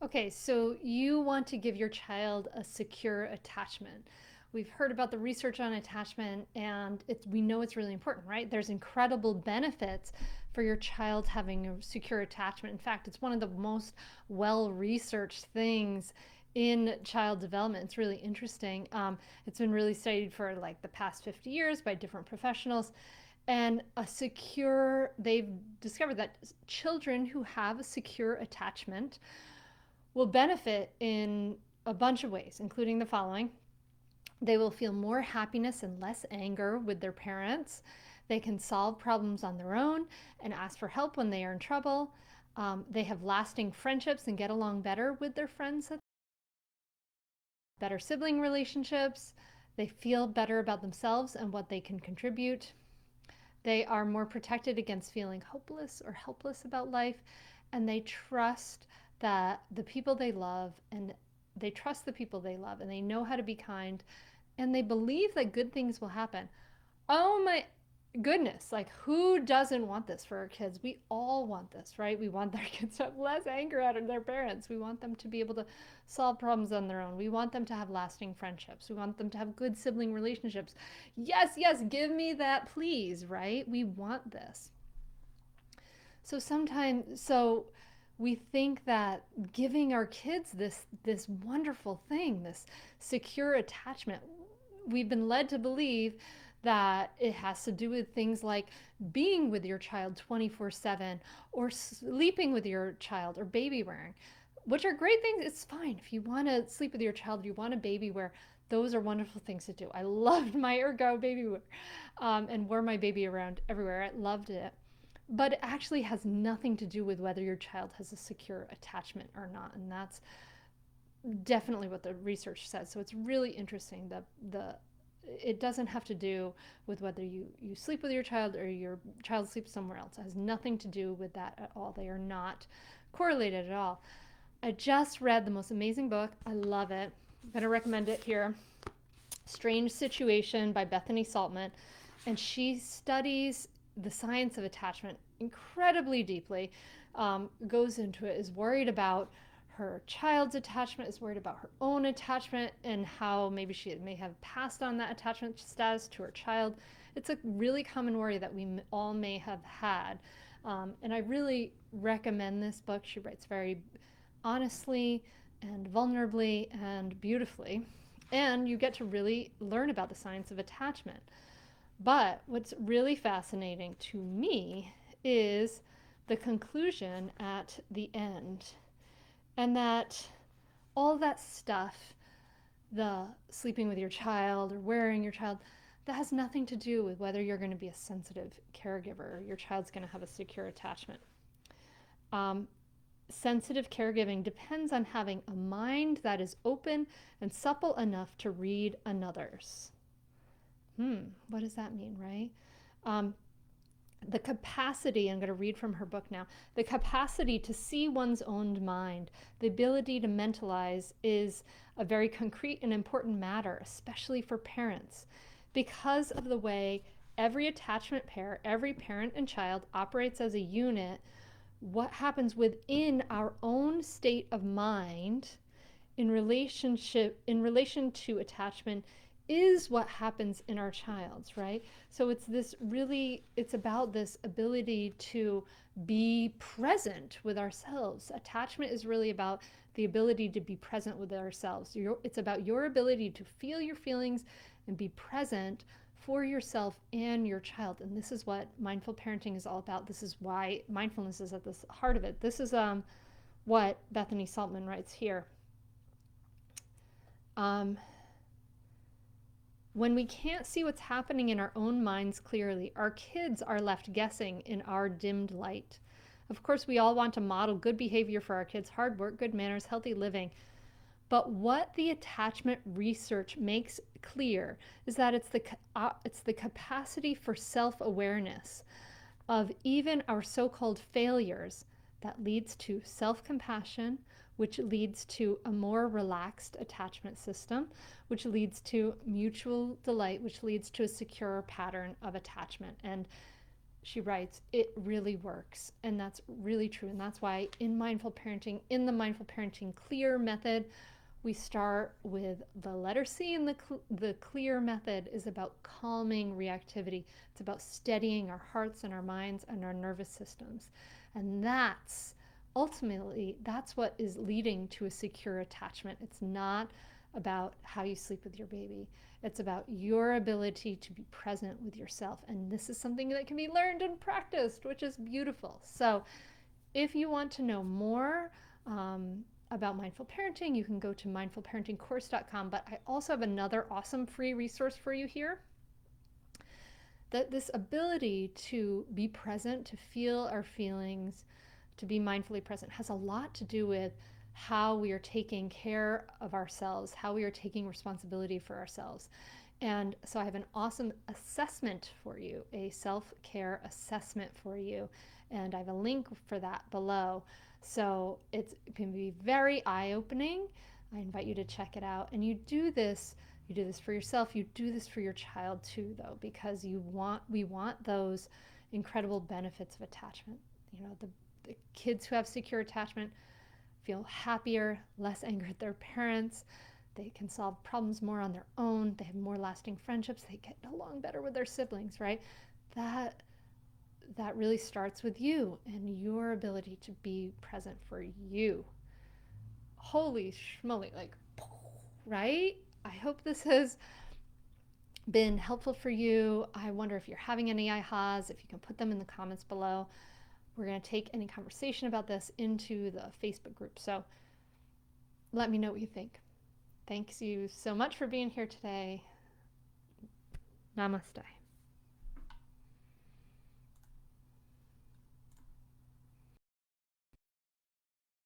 Okay, so you want to give your child a secure attachment. We've heard about the research on attachment, and we know it's really important, right? There's incredible benefits for your child having a secure attachment. In fact, it's one of the most well-researched things in child development. It's really interesting. It's been really studied for like the past 50 years by different professionals. And they've discovered that children who have a secure attachment will benefit in a bunch of ways, including the following. They will feel more happiness and less anger with their parents. They can solve problems on their own and ask for help when they are in trouble. They have lasting friendships and get along better with their friends. Better sibling relationships. They feel better about themselves and what they can contribute. They are more protected against feeling hopeless or helpless about life, and they trust the people they love, and they know how to be kind, and they believe that good things will happen. Oh my goodness, like who doesn't want this for our kids? We all want this, right? We want their kids to have less anger out of their parents. We want them to be able to solve problems on their own. We want them to have lasting friendships. We want them to have good sibling relationships. Yes, yes, give me that, please, right? We want this. So we think that giving our kids this wonderful thing, this secure attachment, we've been led to believe that it has to do with things like being with your child 24/7 or sleeping with your child or baby wearing, which are great things. It's fine if you want to sleep with your child, if you want a baby wear. Those are wonderful things to do. I loved my Ergo baby wear, and wore my baby around everywhere. I loved it. But it actually has nothing to do with whether your child has a secure attachment or not. And that's definitely what the research says. So it's really interesting that it doesn't have to do with whether you sleep with your child or your child sleeps somewhere else. It has nothing to do with that at all. They are not correlated at all. I just read the most amazing book. I love it. I'm going to recommend it here. Strange Situation by Bethany Saltman. And she studies the science of attachment incredibly deeply, goes into it, is worried about her child's attachment, is worried about her own attachment and how maybe she may have passed on that attachment status to her child. It's a really common worry that we all may have had. And I really recommend this book. She writes very honestly and vulnerably and beautifully. And you get to really learn about the science of attachment. But what's really fascinating to me is the conclusion at the end, and that all that stuff, the sleeping with your child or wearing your child, that has nothing to do with whether you're going to be a sensitive caregiver or your child's going to have a secure attachment. Um, Sensitive caregiving depends on having a mind that is open and supple enough to read another's. What does that mean, right? Um, the capacity, I'm going to read from her book now, the capacity to see one's own mind, the ability to mentalize is a very concrete and important matter, especially for parents, because of the way every attachment pair, every parent and child operates as a unit. What happens within our own state of mind in relation to attachment is what happens in our child's, right? So it's about this ability to be present with ourselves. Attachment is really about the ability to be present with ourselves. It's about your ability to feel your feelings and be present for yourself and your child. And this is what mindful parenting is all about. This is why mindfulness is at the heart of it. This is what Bethany Saltman writes here. Um, when we can't see what's happening in our own minds clearly, our kids are left guessing in our dimmed light. Of course, we all want to model good behavior for our kids, hard work, good manners, healthy living. But what the attachment research makes clear is that it's the capacity for self-awareness of even our so-called failures that leads to self-compassion, which leads to a more relaxed attachment system, which leads to mutual delight, which leads to a secure pattern of attachment. And she writes, it really works. And that's really true. And that's why in mindful parenting, in the mindful parenting clear method, we start with the letter C in the clear method is about calming reactivity. It's about steadying our hearts and our minds and our nervous systems. And that's what is leading to a secure attachment. It's not about how you sleep with your baby. It's about your ability to be present with yourself. And this is something that can be learned and practiced, which is beautiful. So if you want to know more about mindful parenting, you can go to mindfulparentingcourse.com. But I also have another awesome free resource for you here. That this ability to be present, to feel our feelings, to be mindfully present has a lot to do with how we are taking care of ourselves, how we are taking responsibility for ourselves. And so I have an awesome assessment for you, a self-care assessment for you. And I have a link for that below. So it can be very eye-opening. I invite you to check it out. And you do this for yourself, you do this for your child too, though, because we want those incredible benefits of attachment. The kids who have secure attachment feel happier, less angry at their parents. They can solve problems more on their own. They have more lasting friendships. They get along better with their siblings, right? That really starts with you and your ability to be present for you. Holy schmoly, like, right? I hope this has been helpful for you. I wonder if you're having any ahas, if you can put them in the comments below. We're going to take any conversation about this into the Facebook group. So let me know what you think. Thanks you so much for being here today. Namaste.